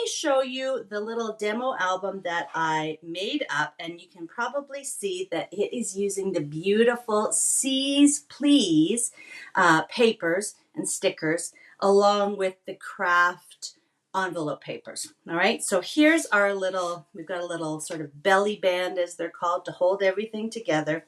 me show you the little demo album that I made up, and you can probably see that it is using the beautiful C's Please papers and stickers along with the craft envelope papers. All right, so here's our little, we've got a little sort of belly band, as they're called, to hold everything together.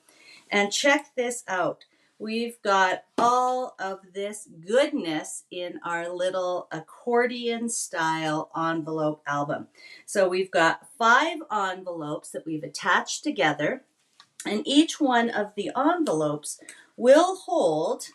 And check this out. We've got all of this goodness in our little accordion style envelope album. So we've got 5 envelopes that we've attached together, and each one of the envelopes will hold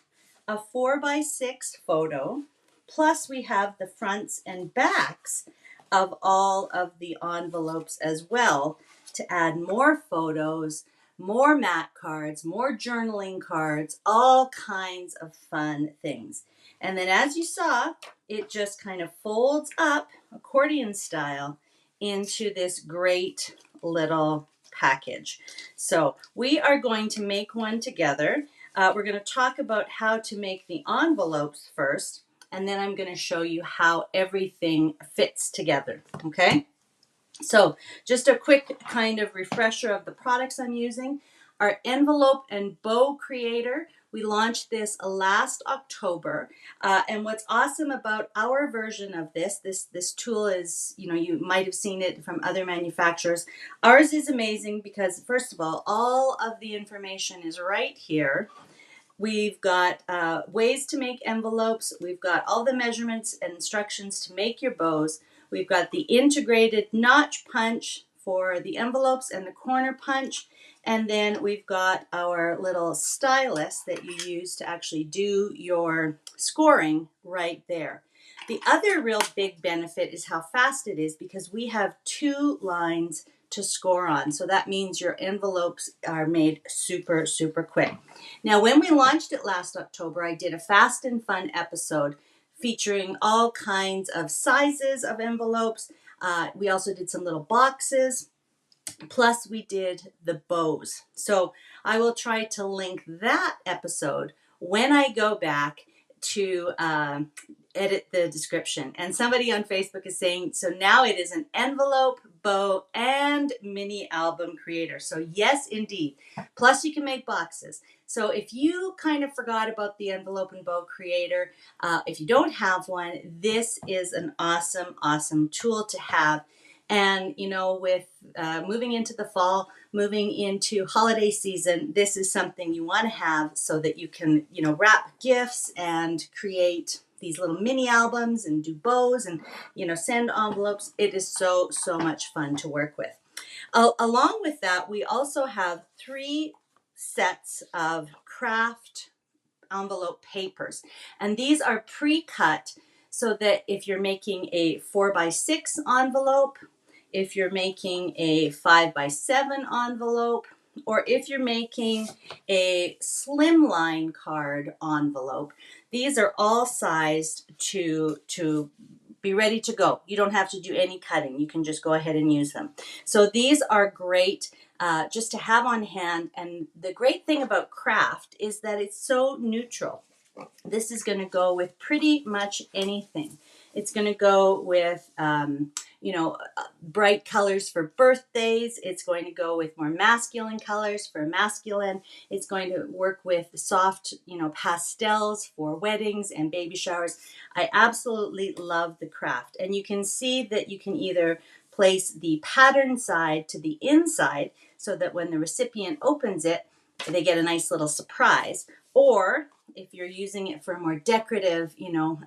a 4x6 photo, plus we have the fronts and backs of all of the envelopes as well to add more photos, more mat cards, more journaling cards, all kinds of fun things. And then as you saw, it just kind of folds up accordion style into this great little package. So we are going to make one together. We're going to talk about how to make the envelopes first, and then I'm going to show you how everything fits together, okay? So just a quick kind of refresher of the products I'm using. Our envelope and bow creator, we launched this last October. And what's awesome about our version of this tool is, you know, you might have seen it from other manufacturers. Ours is amazing because, first of all of the information is right here. We've got ways to make envelopes. We've got all the measurements and instructions to make your bows. We've got the integrated notch punch for the envelopes and the corner punch. And then we've got our little stylus that you use to actually do your scoring right there. The other real big benefit is how fast it is, because we have 2 lines to score on. So that means your envelopes are made super, super quick. Now, when we launched it last October, I did a fast and fun episode featuring all kinds of sizes of envelopes. We also did some little boxes. Plus, we did the bows. So I will try to link that episode when I go back to edit the description. And somebody on Facebook is saying, so now it is an envelope, bow, and mini album creator. So yes, indeed. Plus, you can make boxes. So if you kind of forgot about the envelope and bow creator, if you don't have one, this is an awesome, awesome tool to have. And, you know, with moving into the fall, moving into holiday season, this is something you want to have so that you can, you know, wrap gifts and create these little mini albums and do bows and, you know, send envelopes. It is so, so much fun to work with. Along with that, we also have 3 sets of craft envelope papers. And these are pre-cut so that if you're making a 4x6 envelope, if you're making a 5x7 envelope, or if you're making a slimline card envelope, these are all sized to be ready to go. You don't have to do any cutting. You can just go ahead and use them. So these are great just to have on hand. And the great thing about craft is that it's so neutral. This is going to go with pretty much anything. It's going to go with, you know, bright colors for birthdays. It's going to go with more masculine colors for masculine. It's going to work with soft, you know, pastels for weddings and baby showers. I absolutely love the craft. And you can see that you can either place the pattern side to the inside so that when the recipient opens it, they get a nice little surprise. Or if you're using it for a more decorative, you know,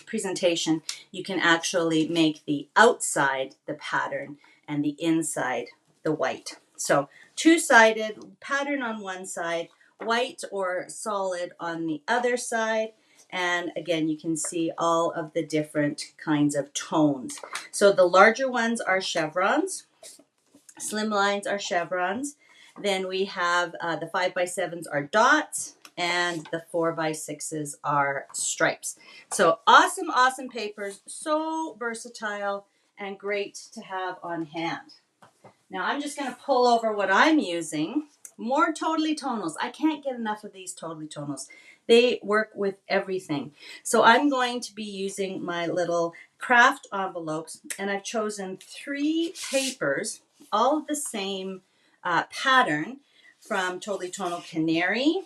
presentation, you can actually make the outside the pattern and the inside the white. So 2-sided pattern on one side, white or solid on the other side. And again, you can see all of the different kinds of tones. So the larger ones are chevrons, slim lines are chevrons. Then we have the 5x7s are dots, and the 4x6s are stripes. So awesome, awesome papers, so versatile and great to have on hand. Now I'm just going to pull over what I'm using, More Totally Tonals. I can't get enough of these Totally Tonals. They work with everything. So I'm going to be using my little craft envelopes, and I've chosen 3 papers, all of the same pattern, from Totally Tonal Canary,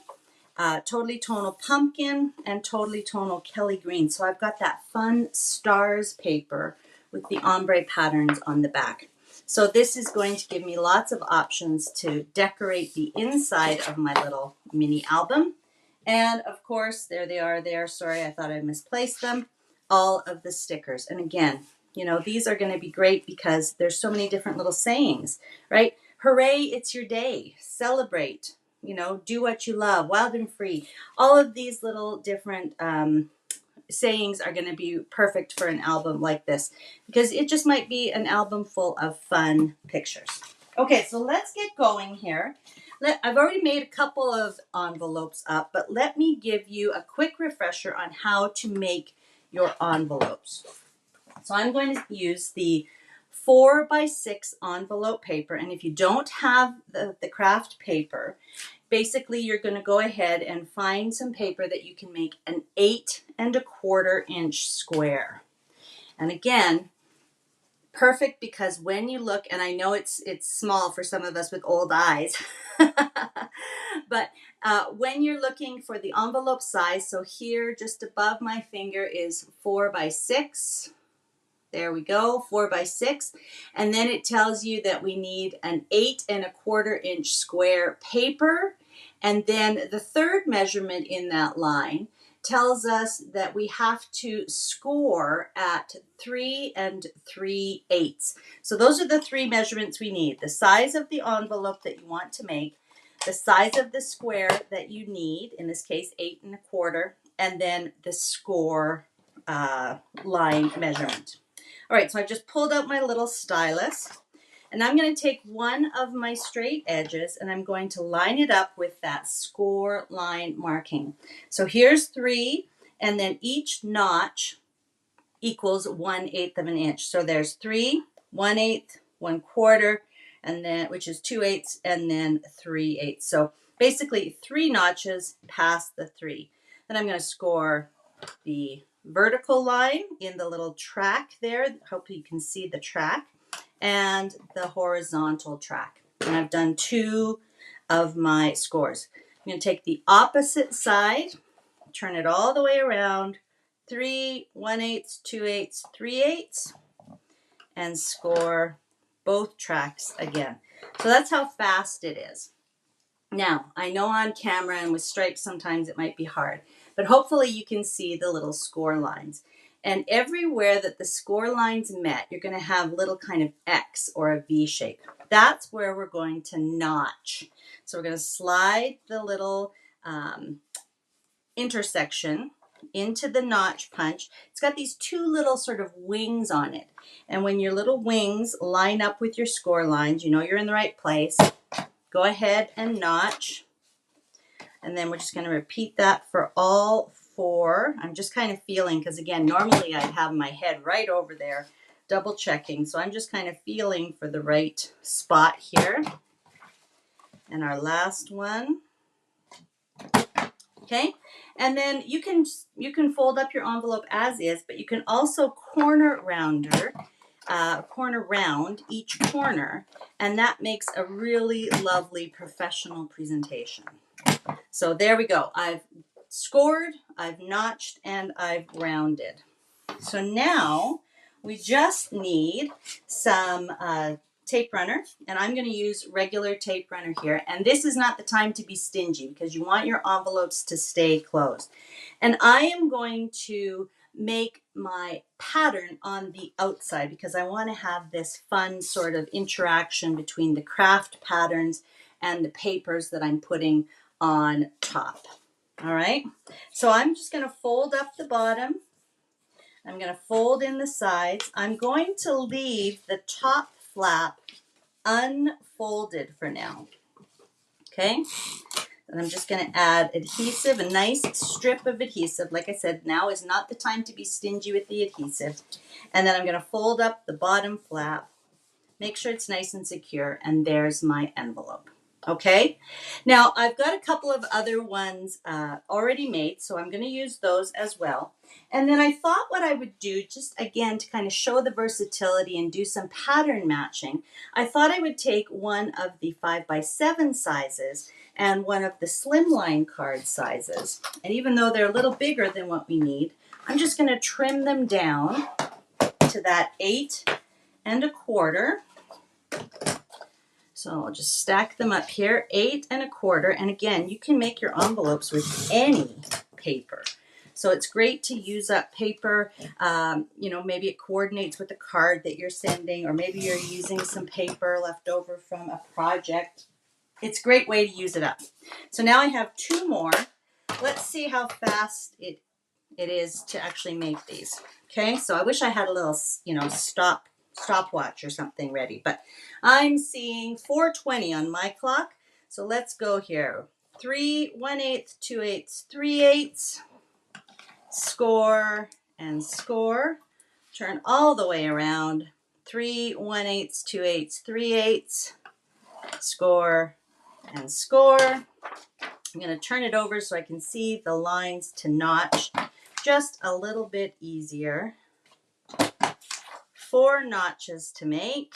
Totally Tonal Pumpkin, and Totally Tonal Kelly Green. So I've got that fun stars paper with the ombre patterns on the back. So this is going to give me lots of options to decorate the inside of my little mini album. And of course, there they are there. Sorry, I thought I misplaced them. All of the stickers. And again, you know, these are going to be great because there's so many different little sayings, right? Hooray, it's your day. Celebrate. You know, do what you love, wild and free. All of these little different sayings are going to be perfect for an album like this because it just might be an album full of fun pictures. Okay, so let's get going here. I've already made a couple of envelopes up, but let me give you a quick refresher on how to make your envelopes. So I'm going to use the 4x6 envelope paper, and if you don't have the craft paper, basically you're going to go ahead and find some paper that you can make an 8¼ inch square. And again, perfect because when you look, and I know it's small for some of us with old eyes, but when you're looking for the envelope size, so here just above my finger is 4x6. There we go, 4x6. And then it tells you that we need an 8¼ inch square paper. And then the third measurement in that line tells us that we have to score at 3 3/8. So those are the 3 measurements we need. The size of the envelope that you want to make, the size of the square that you need, in this case 8¼ and then the score line measurement. All right, so I just pulled out my little stylus, and I'm going to take one of my straight edges and I'm going to line it up with that score line marking. So here's 3, and then each notch equals 1/8 of an inch. So there's 3, 1/8, 1/4, and then which is 2/8, and then 3/8. So basically 3 notches past the 3. Then I'm going to score the vertical line in the little track there. Hope you can see the track, and the horizontal track. And I've done 2 of my scores. I'm going to take the opposite side, turn it all the way around, 3, 1/8, 2/8, 3/8, and score both tracks again. So that's how fast it is. Now, I know on camera and with stripes sometimes it might be hard, but hopefully you can see the little score lines. And everywhere that the score lines met, you're going to have little kind of X or a V shape. That's where we're going to notch. So we're going to slide the little intersection into the notch punch. It's got these 2 little sort of wings on it. And when your little wings line up with your score lines, you know you're in the right place. Go ahead and notch. And then we're just going to repeat that for all 4. I'm just kind of feeling, because again, normally I'd have my head right over there, double checking. So I'm just kind of feeling for the right spot here. And our last one. Okay. And then you can fold up your envelope as is, but you can also corner round each corner, and that makes a really lovely professional presentation. So there we go. I've scored, I've notched, and I've rounded. So now we just need some tape runner, and I'm going to use regular tape runner here. And this is not the time to be stingy because you want your envelopes to stay closed. And I am going to make my pattern on the outside because I want to have this fun sort of interaction between the craft patterns and the papers that I'm putting on top. All right, so I'm just going to fold up the bottom. I'm going to fold in the sides. I'm going to leave the top flap unfolded for now. Okay, and I'm just going to add adhesive, a nice strip of adhesive. Like I said, now is not the time to be stingy with the adhesive. And then I'm going to fold up the bottom flap, make sure it's nice and secure, and there's my envelope. Okay, now I've got a couple of other ones already made, so I'm going to use those as well. And then I thought what I would do, just again to kind of show the versatility and do some pattern matching, I thought I would take one of the 5x7 sizes and one of the slimline card sizes. And even though they're a little bigger than what we need, I'm just going to trim them down to that 8 1/4. So I'll just stack them up here, 8 1/4. And again, you can make your envelopes with any paper. So it's great to use up paper. You know, maybe it coordinates with the card that you're sending, or maybe you're using some paper left over from a project. It's a great way to use it up. So now I have 2 more. Let's see how fast it is to actually make these. Okay, so I wish I had a little, you know, stopwatch or something ready, but I'm seeing 4:20 on my clock. So let's go here. 3 1/8, 2/8, 3/8, score and score. Turn all the way around. 3 1/8, 2/8, 3/8, score and score. I'm going to turn it over so I can see the lines to notch just a little bit easier. 4 notches to make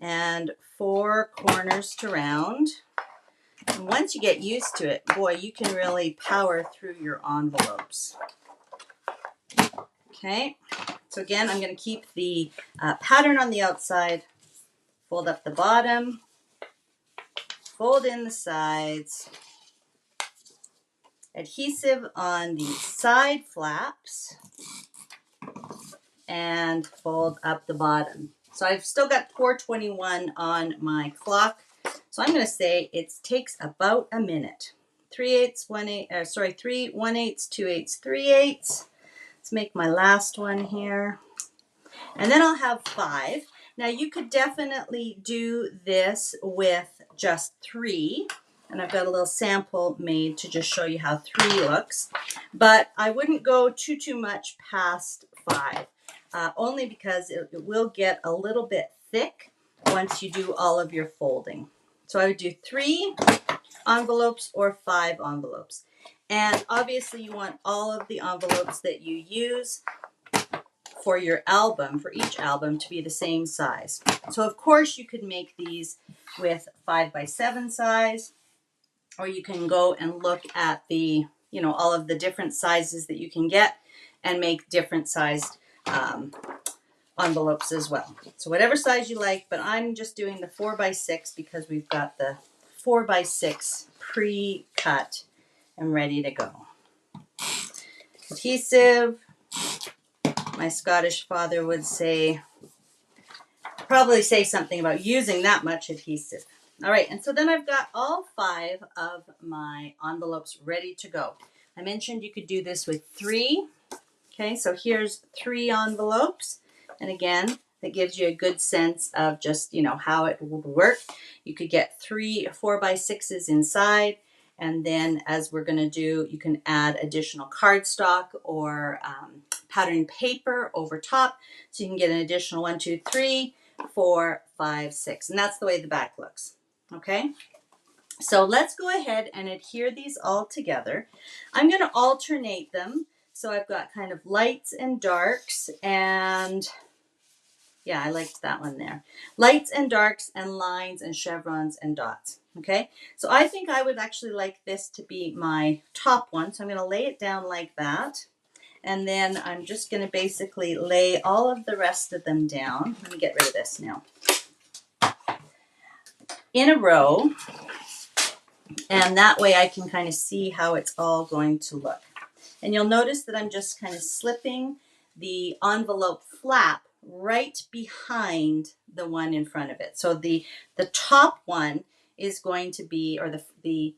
and 4 corners to round. And once you get used to it, boy, you can really power through your envelopes. Okay, so again, I'm going to keep the pattern on the outside, fold up the bottom, fold in the sides, adhesive on the side flaps, and fold up the bottom. So I've still got 4:21 on my clock. So I'm going to say it takes about a minute. 3/8, 1/8, 3 1/8, 2/8, 3/8. Let's make my last one here. And then I'll have 5. Now you could definitely do this with just 3. And I've got a little sample made to just show you how 3 looks. But I wouldn't go too much past 5. Only because it will get a little bit thick once you do all of your folding. So I would do 3 envelopes or 5 envelopes. And obviously you want all of the envelopes that you use for your album, for each album, to be the same size. So of course you could make these with 5x7 size, or you can go and look at the, you know, all of the different sizes that you can get and make different sized envelopes as well. So whatever size you like, but I'm just doing the 4x6 because we've got the 4x6 pre-cut and ready to go. Adhesive. My Scottish father would probably say something about using that much adhesive. All right, and so then I've got all 5 of my envelopes ready to go. I mentioned you could do this with 3. Okay, so here's 3 envelopes. And again, that gives you a good sense of just, you know, how it would work. You could get 3 4x6s inside. And then as we're going to do, you can add additional cardstock or pattern paper over top. So you can get an additional 1, 2, 3, 4, 5, 6. And that's the way the back looks. Okay. So let's go ahead and adhere these all together. I'm going to alternate them. So I've got kind of lights and darks, and yeah, I liked that one there. Lights and darks and lines and chevrons and dots. Okay, so I think I would actually like this to be my top one. So I'm going to lay it down like that. And then I'm just going to basically lay all of the rest of them down. Let me get rid of this now. In a row. And that way I can kind of see how it's all going to look. And you'll notice that I'm just kind of slipping the envelope flap right behind the one in front of it. So the top one is going to be, or the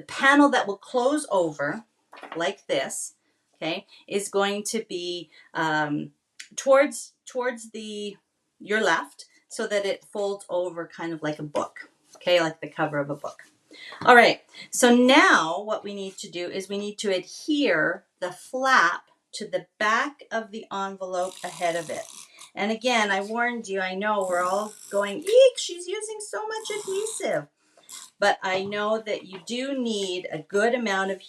panel that will close over like this, okay, is going to be towards your left, so that it folds over kind of like a book, okay, like the cover of a book. All right, so now what we need to do is we need to adhere the flap to the back of the envelope ahead of it. And again, I warned you, I know we're all going, eek, she's using so much adhesive. But I know that you do need a good amount of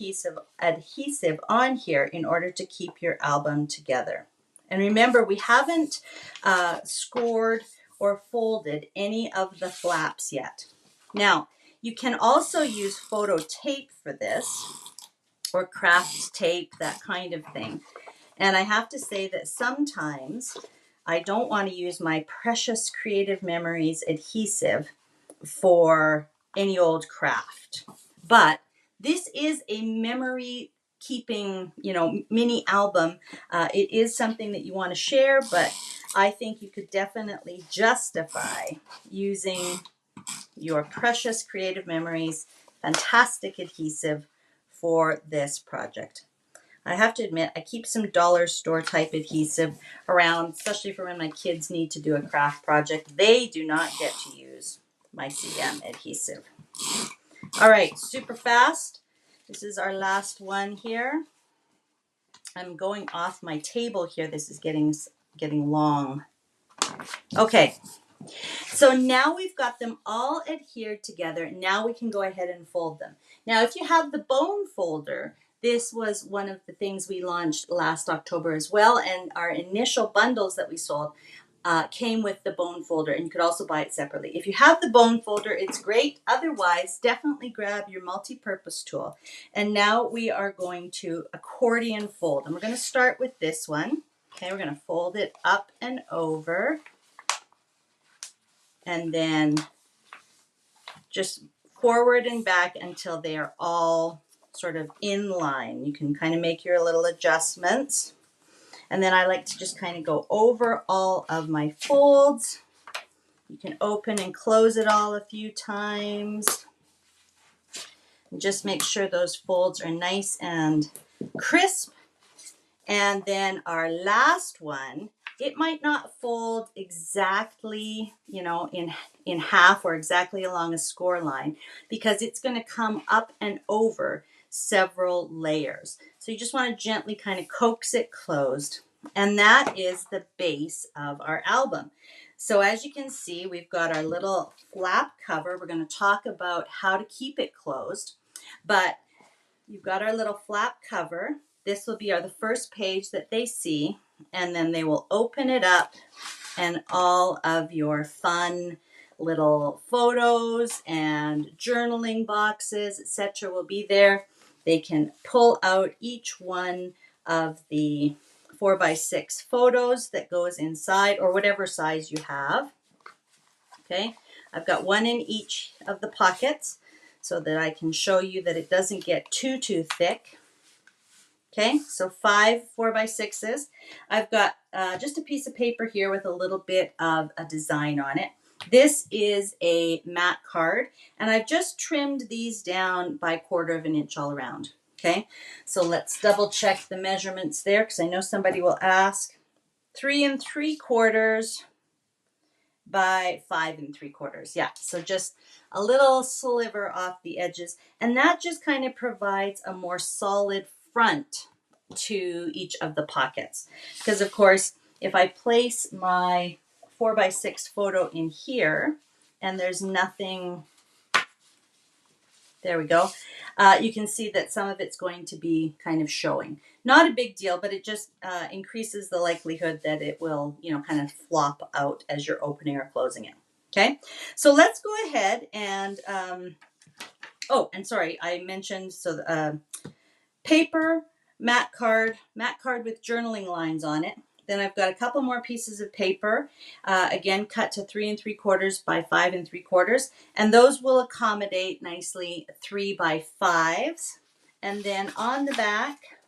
adhesive on here in order to keep your album together. And remember, we haven't scored or folded any of the flaps yet. Now, you can also use photo tape for this, or craft tape, that kind of thing. And I have to say that sometimes I don't want to use my precious Creative Memories adhesive for any old craft. But this is a memory keeping, mini album. It is something that you want to share, but I think you could definitely justify using your precious Creative Memories fantastic adhesive for this project. I have to admit, I keep some dollar store type adhesive around, especially for when my kids need to do a craft project. They do not get to use my CM adhesive. All right, super fast. This is our last one here. I'm going off my table here. This is getting long. Okay, so now we've got them all adhered together. Now we can go ahead and fold them. Now, if you have the bone folder, this was one of the things we launched last October as well. And our initial bundles that we sold came with the bone folder, and you could also buy it separately. If you have the bone folder, it's great. Otherwise, definitely grab your multi-purpose tool. And now we are going to accordion fold. And we're going to start with this one. Okay, we're going to fold it up and over. And then just forward and back until they are all sort of in line. You can kind of make your little adjustments. And then I like to just kind of go over all of my folds. You can open and close it all a few times. And just make sure those folds are nice and crisp. And then our last one, it might not fold exactly, in half or exactly along a score line, because it's going to come up and over several layers. So you just want to gently kind of coax it closed. And that is the base of our album. So as you can see, we've got our little flap cover. We're going to talk about how to keep it closed. But you've got our little flap cover. This will be the first page that they see, and then they will open it up, and all of your fun little photos and journaling boxes, etc., will be there. They can pull out each one of the 4x6 photos that goes inside, or whatever size you have. Okay, I've got one in each of the pockets so that I can show you that it doesn't get too thick. Okay, so 5 4x6s. I've got just a piece of paper here with a little bit of a design on it. This is a matte card, and I've just trimmed these down by 1/4 of an inch all around. Okay, so let's double check the measurements there, because I know somebody will ask. 3 3/4 by 5 3/4. Yeah, so just a little sliver off the edges, and that just kind of provides a more solid front to each of the pockets. Because of course, if I place my 4x6 photo in here and there's nothing, there we go, you can see that some of it's going to be kind of showing. Not a big deal, but it just increases the likelihood that it will, kind of flop out as you're opening or closing it. Okay, so let's go ahead and, oh, and sorry, I mentioned, so paper, matte card with journaling lines on it. Then I've got a couple more pieces of paper, again, cut to 3 3/4 by 5 3/4. And those will accommodate nicely 3x5s. And then on the back,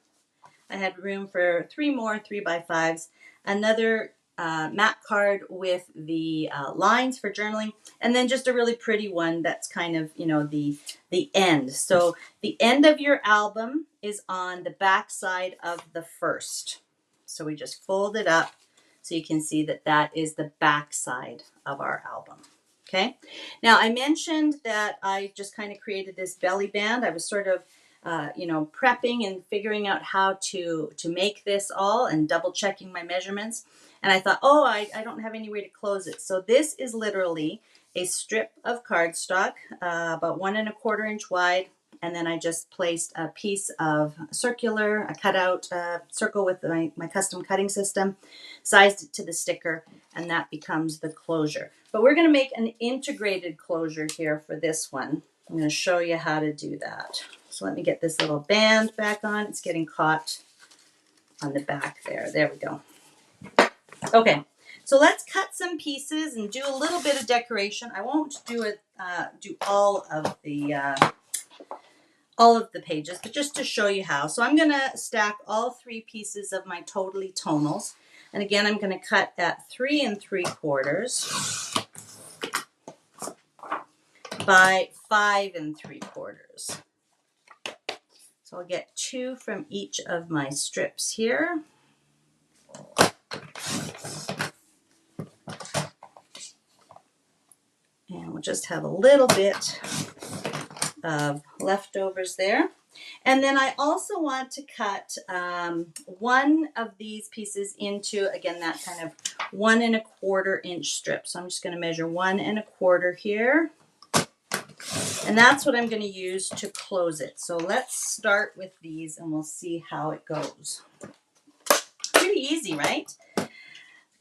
I had room for 3 more 3x5s, another matte card with the lines for journaling, and then just a really pretty one that's kind of, the end. So the end of your album is on the back side of the first. So we just fold it up so you can see that that is the back side of our album. Okay. Now I mentioned that I just kind of created this belly band. I was sort of prepping and figuring out how to make this all, and double checking my measurements. And I thought, oh, I don't have any way to close it. So this is literally a strip of cardstock, about 1¼ inch wide. And then I just placed a piece of circular, a cutout circle with my custom cutting system, sized it to the sticker, and that becomes the closure. But we're going to make an integrated closure here for this one. I'm going to show you how to do that. So let me get this little band back on. It's getting caught on the back there. There we go. Okay, so let's cut some pieces and do a little bit of decoration. I won't do it, do all of the pages, but just to show you how. So I'm going to stack all 3 pieces of my Totally Tonals. And again, I'm going to cut at 3 3/4 by 5 3/4. So I'll get 2 from each of my strips here. And we'll just have a little bit of leftovers there. And then I also want to cut one of these pieces into, again, that kind of 1 1/4 inch strip. So I'm just going to measure 1 1/4 here. And that's what I'm going to use to close it. So let's start with these and we'll see how it goes. Pretty easy, right? I'm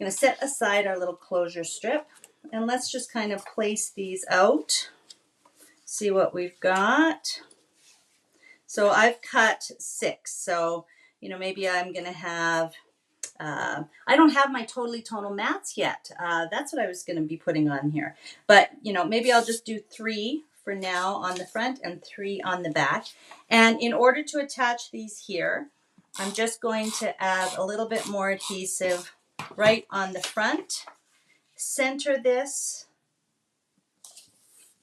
going to set aside our little closure strip and let's just kind of place these out. See what we've got. So I've cut 6. So, you know, maybe I'm going to have, I don't have my Totally Tonal mats yet. That's what I was going to be putting on here. But, you know, maybe I'll just do 3 for now on the front and 3 on the back. And in order to attach these here, I'm just going to add a little bit more adhesive right on the front. Center this.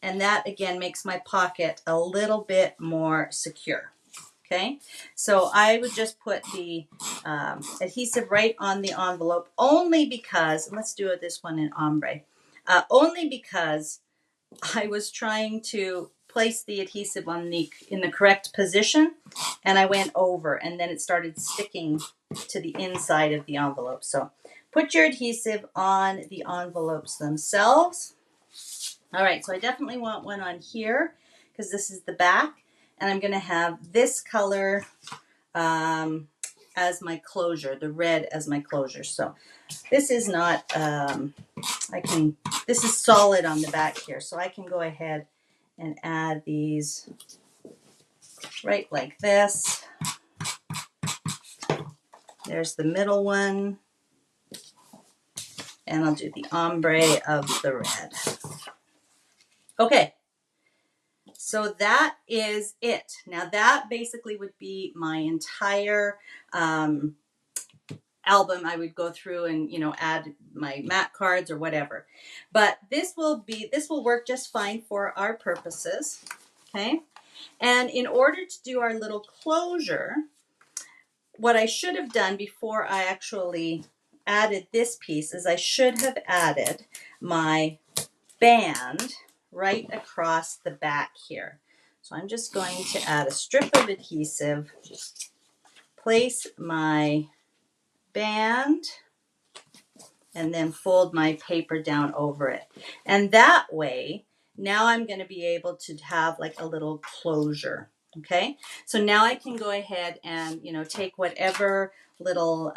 And that, again, makes my pocket a little bit more secure. Okay, so I would just put the adhesive right on the envelope only because, and let's do this one in ombre, only because I was trying to place the adhesive in the correct position and I went over and then it started sticking to the inside of the envelope. So put your adhesive on the envelopes themselves. All right, so I definitely want one on here because this is the back. And I'm going to have this color as my closure, the red as my closure. So this is not, this is solid on the back here. So I can go ahead and add these right like this. There's the middle one. And I'll do the ombre of the red. Okay. So that is it. Now that basically would be my entire album. I would go through and, you know, add my mat cards or whatever. But this will work just fine for our purposes. Okay. And in order to do our little closure, what I should have done before I actually added this piece is I should have added my band right across the back here. So I'm just going to add a strip of adhesive, place my band, and then fold my paper down over it. And that way, now I'm going to be able to have like a little closure. Okay, so now I can go ahead and, you know, take whatever little,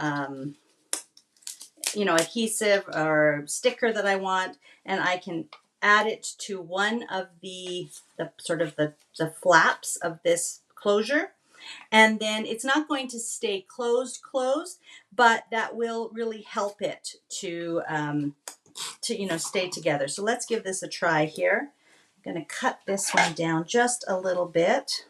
you know, adhesive or sticker that I want, and I can add it to one of the sort of the flaps of this closure. And then it's not going to stay closed, but that will really help it to you know, stay together. So let's give this a try here. I'm going to cut this one down just a little bit.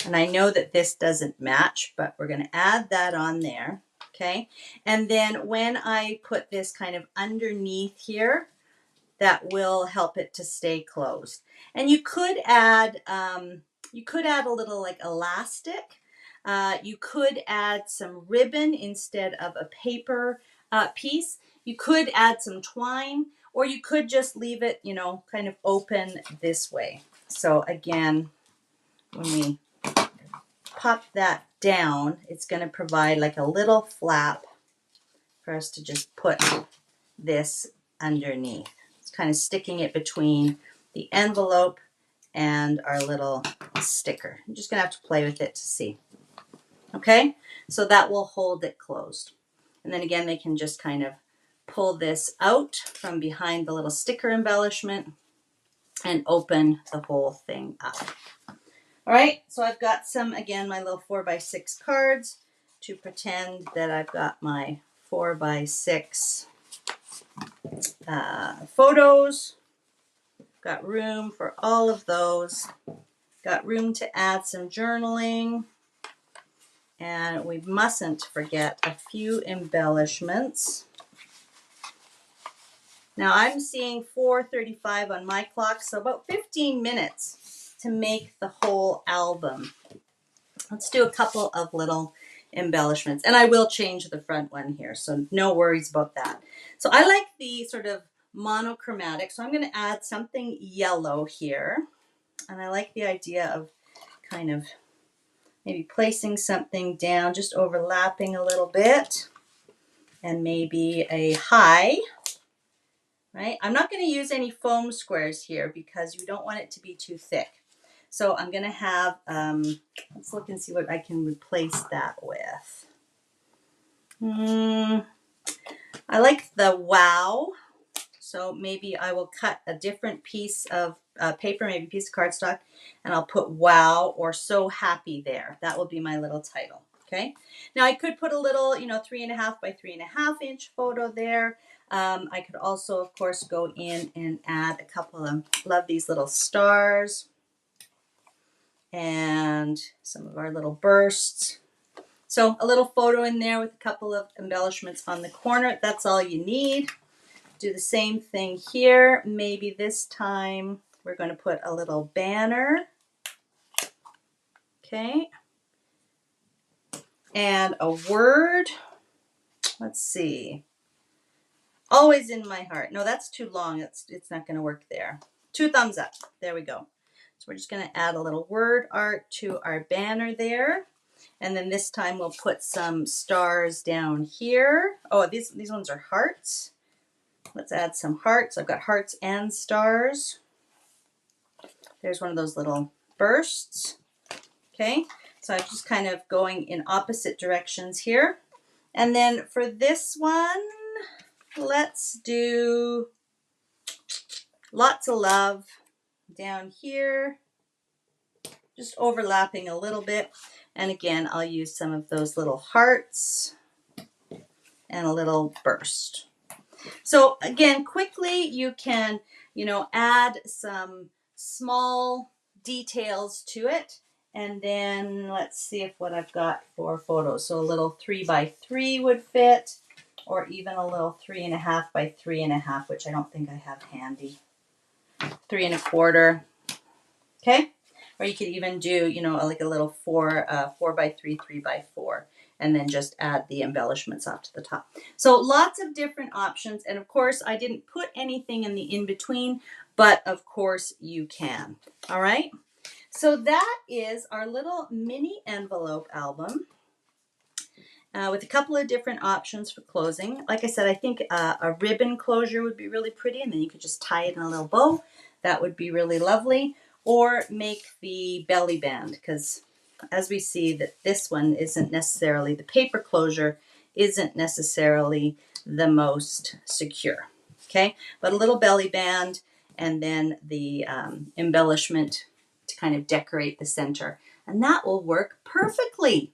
And I know that this doesn't match, but we're going to add that on there. Okay. And then when I put this kind of underneath here, that will help it to stay closed. And you could add a little like elastic. You could add some ribbon instead of a paper piece. You could add some twine, or you could just leave it, you know, kind of open this way. So again, when we pop that down, it's going to provide like a little flap for us to just put this underneath. It's kind of sticking it between the envelope and our little sticker. I'm just going to have to play with it to see. Okay, so that will hold it closed. And then again, they can just kind of pull this out from behind the little sticker embellishment and open the whole thing up. All right, so I've got some, again, my little 4x6 cards to pretend that I've got my 4x6 photos. Got room for all of those. Got room to add some journaling. And we mustn't forget a few embellishments. Now I'm seeing 4:35 on my clock, so about 15 minutes to make the whole album. Let's do a couple of little embellishments, and I will change the front one here, so no worries about that. So I like the sort of monochromatic, so I'm going to add something yellow here, and I like the idea of kind of maybe placing something down, just overlapping a little bit, and maybe a high. Right? I'm not going to use any foam squares here because you don't want it to be too thick. So I'm going to have, let's look and see what I can replace that with. I like the wow. So maybe I will cut a different piece of paper, maybe a piece of cardstock, and I'll put wow or so happy there. That will be my little title. Okay. Now I could put a little, 3.5 by 3.5 inch photo there. I could also, of course, go in and add a couple of, love these little stars and some of our little bursts. So a little photo in there with a couple of embellishments on the corner. That's all you need. Do the same thing here. Maybe this time we're going to put a little banner. Okay. And a word. Let's see. Always in my heart. No, that's too long. It's not going to work there. 2 thumbs up. There we go. So we're just going to add a little word art to our banner there. And then this time we'll put some stars down here. Oh, these ones are hearts. Let's add some hearts. I've got hearts and stars. There's one of those little bursts. Okay, so I'm just kind of going in opposite directions here. And then for this one, let's do lots of love down here, just overlapping a little bit. And again, I'll use some of those little hearts and a little burst. So again, quickly you can, add some small details to it. And then let's see if what I've got for photos. So a little 3x3 would fit, or even a little 3.5 by 3.5, which I don't think I have handy. 3.25. Okay. Or you could even do, like a little 4x3, 3x4, and then just add the embellishments off to the top. So lots of different options. And of course, I didn't put anything in the in-between, but of course you can. All right. So that is our little mini envelope album with a couple of different options for closing. Like I said, I think a ribbon closure would be really pretty, and then you could just tie it in a little bow. That would be really lovely. Or make the belly band, because as we see that this one isn't necessarily, the paper closure isn't necessarily the most secure. Okay, but a little belly band and then the embellishment to kind of decorate the center. And that will work perfectly.